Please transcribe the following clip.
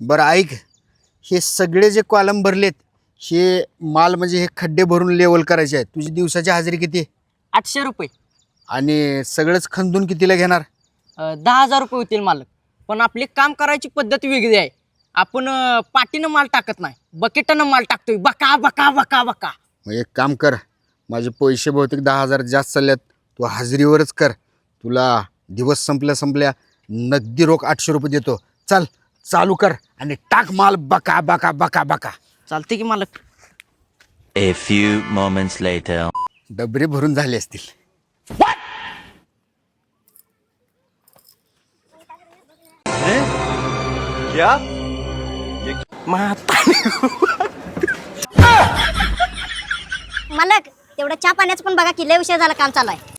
बरं ऐक, हे सगळे जे कॉलम भरलेत हे माल म्हणजे हे खड्डे भरून लेवल करायचे आहेत. तुझी दिवसाची हजेरी किती आहे? 800 रुपये. आणि सगळंच खंदून कितीला घेणार? 10,000 रुपये होतील मालक. पण आपली काम करायची पद्धत वेगळी आहे. आपण पाटीनं माल टाकत नाही, बकेटानं माल टाकतोय. बका बका बका बका. मग एक काम कर, माझे पैसे बहुतेक 10,000 जास्त चालल्यात, तू हजेरीवरच कर. तुला दिवस संपल्या नगदी रोख 800 रुपये देतो. चल चालू कर आणि टाक माल बका बका बका बका. चालते की मालक. A few moments later. डबरे भरून झाले असतील. क्या? मालक तेवढं चहा पाण्याचं पण बघा की लय उशीर झाला, काम चालू आहे.